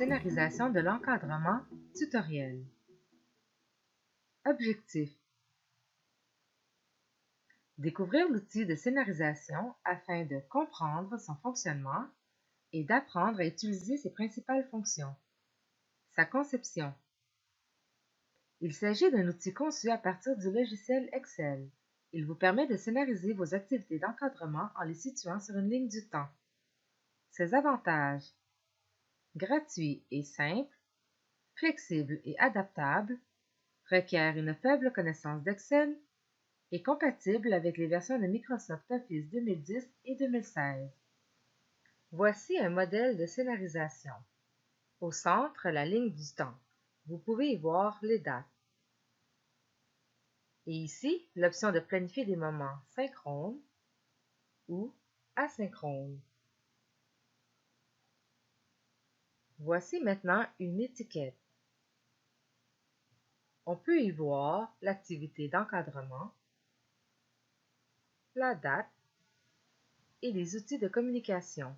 scénarisation de l'encadrement tutoriel. Objectif: découvrir l'outil de scénarisation afin de comprendre son fonctionnement et d'apprendre à utiliser ses principales fonctions. Sa conception: il s'agit d'un outil conçu à partir du logiciel Excel. Il vous permet de scénariser vos activités d'encadrement en les situant sur une ligne du temps. Ses avantages: gratuit et simple, flexible et adaptable, requiert une faible connaissance d'Excel, est compatible avec les versions de Microsoft Office 2010 et 2016. Voici un modèle de scénarisation. Au centre, la ligne du temps. Vous pouvez y voir les dates. Et ici, l'option de planifier des moments synchrones ou asynchrones. Voici maintenant une étiquette. On peut y voir l'activité d'encadrement, la date et les outils de communication.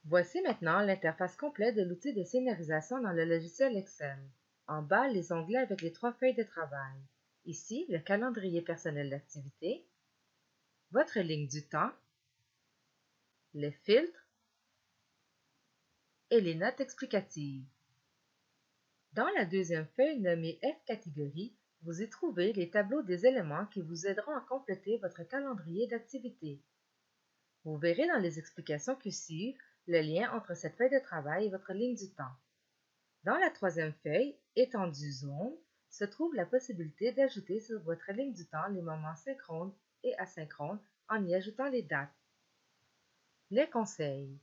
Voici maintenant l'interface complète de l'outil de scénarisation dans le logiciel Excel. En bas, les onglets avec les 3 feuilles de travail. Ici, le calendrier personnel d'activité, votre ligne du temps, les filtres et les notes explicatives. Dans la deuxième feuille nommée F catégorie, vous y trouvez les tableaux des éléments qui vous aideront à compléter votre calendrier d'activité. Vous verrez dans les explications qui suivent le lien entre cette feuille de travail et votre ligne du temps. Dans la troisième feuille, étendue zone, se trouve la possibilité d'ajouter sur votre ligne du temps les moments synchrones et asynchrones en y ajoutant les dates. Les conseils: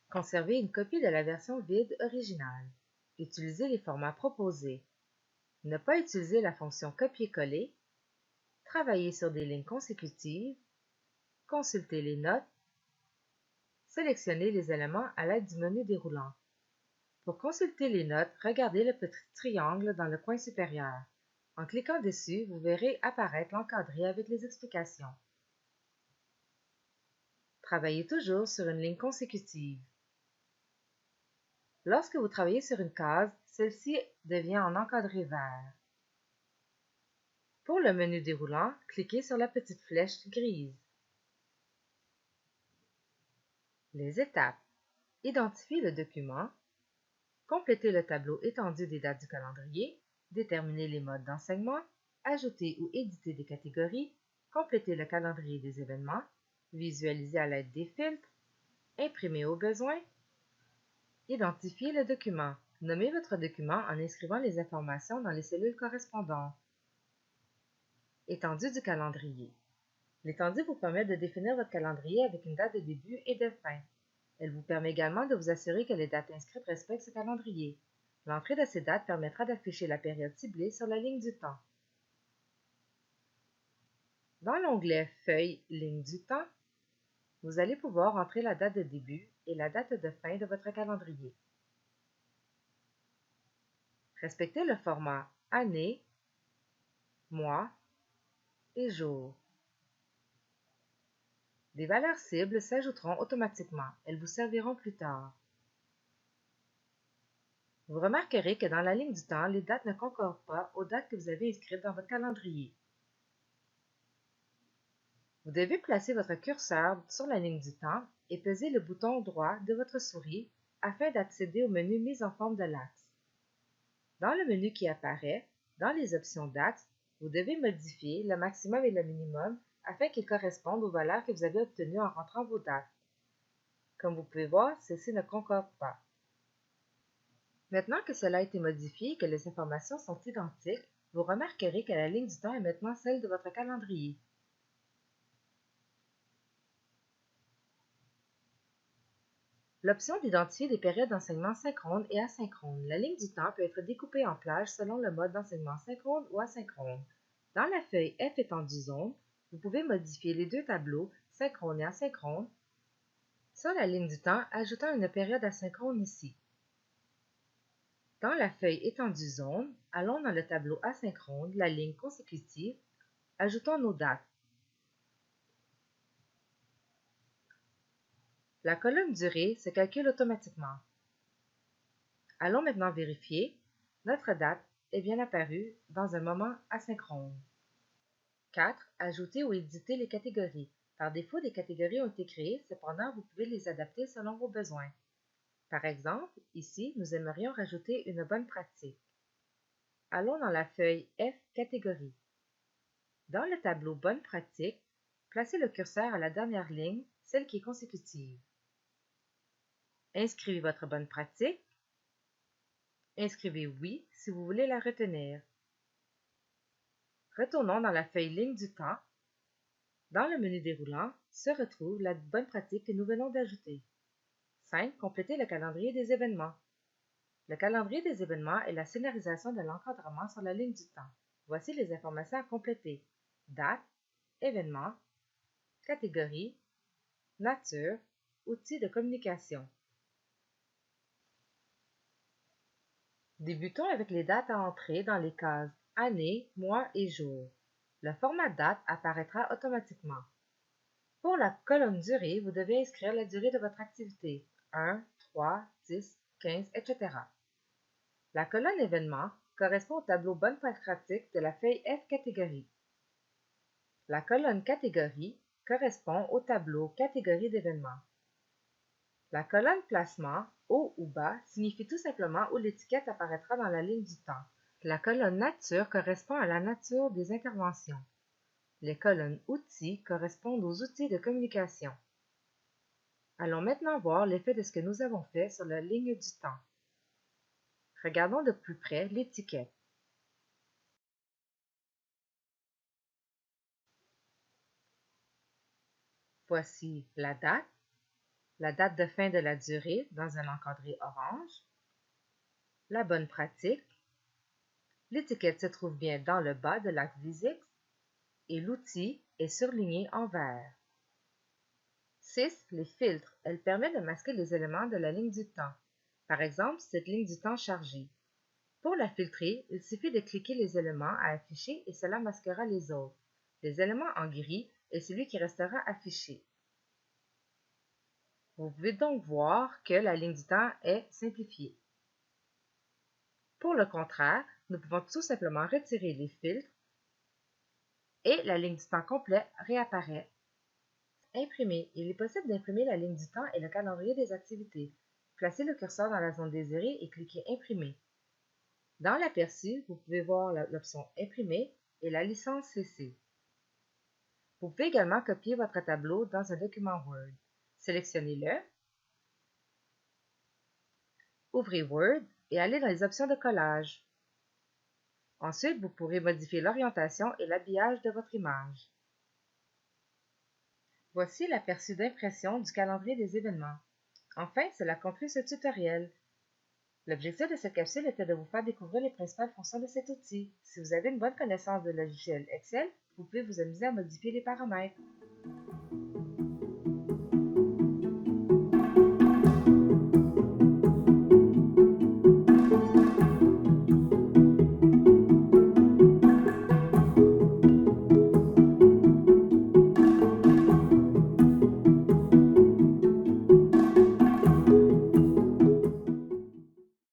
conservez une copie de la version vide originale. Utilisez les formats proposés. Ne pas utiliser la fonction copier-coller. Travailler sur des lignes consécutives. Consulter les notes. Sélectionnez les éléments à l'aide du menu déroulant. Pour consulter les notes, regardez le petit triangle dans le coin supérieur. En cliquant dessus, vous verrez apparaître l'encadré avec les explications. Travaillez toujours sur une ligne consécutive. Lorsque vous travaillez sur une case, celle-ci devient en encadré vert. Pour le menu déroulant, cliquez sur la petite flèche grise. Les étapes: identifiez le document, complétez le tableau étendu des dates du calendrier, déterminer les modes d'enseignement, ajouter ou éditer des catégories, compléter le calendrier des événements, visualiser à l'aide des filtres, imprimer au besoin. Identifiez le document. Nommez votre document en inscrivant les informations dans les cellules correspondantes. Étendue du calendrier. L'étendue vous permet de définir votre calendrier avec une date de début et de fin. Elle vous permet également de vous assurer que les dates inscrites respectent ce calendrier. L'entrée de ces dates permettra d'afficher la période ciblée sur la ligne du temps. Dans l'onglet Feuille Ligne du temps, vous allez pouvoir entrer la date de début et la date de fin de votre calendrier. Respectez le format année, mois et jour. Des valeurs cibles s'ajouteront automatiquement. Elles vous serviront plus tard. Vous remarquerez que dans la ligne du temps, les dates ne concordent pas aux dates que vous avez inscrites dans votre calendrier. Vous devez placer votre curseur sur la ligne du temps et peser le bouton droit de votre souris afin d'accéder au menu Mise en forme de l'axe. Dans le menu qui apparaît, dans les options d'axe, vous devez modifier le maximum et le minimum afin qu'ils correspondent aux valeurs que vous avez obtenues en rentrant vos dates. Comme vous pouvez voir, celles-ci ne concordent pas. Maintenant que cela a été modifié et que les informations sont identiques, vous remarquerez que la ligne du temps est maintenant celle de votre calendrier. L'option d'identifier des périodes d'enseignement synchrones et asynchrones. La ligne du temps peut être découpée en plages selon le mode d'enseignement synchrone ou asynchrone. Dans la feuille F étendue zone, vous pouvez modifier les deux tableaux, synchrone et asynchrone. Sur la ligne du temps, ajoutant une période asynchrone ici. Dans la feuille étendue zone, allons dans le tableau asynchrone, la ligne consécutive, ajoutons nos dates. La colonne durée se calcule automatiquement. Allons maintenant vérifier. Notre date est bien apparue dans un moment asynchrone. 4. Ajouter ou éditer les catégories. Par défaut, des catégories ont été créées, cependant, vous pouvez les adapter selon vos besoins. Par exemple, ici, nous aimerions rajouter une bonne pratique. Allons dans la feuille F Catégories. Dans le tableau Bonne pratique, placez le curseur à la dernière ligne, celle qui est consécutive. Inscrivez votre bonne pratique. Inscrivez oui si vous voulez la retenir. Retournons dans la feuille Ligne du temps. Dans le menu déroulant se retrouve la bonne pratique que nous venons d'ajouter. 5. Compléter le calendrier des événements. Le calendrier des événements est la scénarisation de l'encadrement sur la ligne du temps. Voici les informations à compléter. Date, événement, catégorie, nature, outils de communication. Débutons avec les dates à entrer dans les cases année, mois et jour. Le format date apparaîtra automatiquement. Pour la colonne durée, vous devez inscrire la durée de votre activité, 1, 3, 10, 15, etc. La colonne événement correspond au tableau bonne pratique de la feuille F catégorie. La colonne catégorie correspond au tableau catégorie d'événements. La colonne placement, haut ou bas, signifie tout simplement où l'étiquette apparaîtra dans la ligne du temps. La colonne nature correspond à la nature des interventions. Les colonnes outils correspondent aux outils de communication. Allons maintenant voir l'effet de ce que nous avons fait sur la ligne du temps. Regardons de plus près l'étiquette. Voici la date de fin de la durée dans un encadré orange, la bonne pratique, l'étiquette se trouve bien dans le bas de l'axe VISIX et l'outil est surligné en vert. 6. Les filtres. Elle permet de masquer les éléments de la ligne du temps. Par exemple, cette ligne du temps chargée. Pour la filtrer, il suffit de cliquer les éléments à afficher et cela masquera les autres. Les éléments en gris est celui qui restera affiché. Vous pouvez donc voir que la ligne du temps est simplifiée. Pour le contraire, nous pouvons tout simplement retirer les filtres et la ligne du temps complet réapparaît. Imprimer. Il est possible d'imprimer la ligne du temps et le calendrier des activités. Placez le curseur dans la zone désirée et cliquez Imprimer. Dans l'aperçu, vous pouvez voir l'option Imprimer et la licence CC. Vous pouvez également copier votre tableau dans un document Word. Sélectionnez-le, ouvrez Word et allez dans les options de collage. Ensuite, vous pourrez modifier l'orientation et l'habillage de votre image. Voici l'aperçu d'impression du calendrier des événements. Enfin, cela conclut ce tutoriel. L'objectif de cette capsule était de vous faire découvrir les principales fonctions de cet outil. Si vous avez une bonne connaissance de logiciel Excel, vous pouvez vous amuser à modifier les paramètres.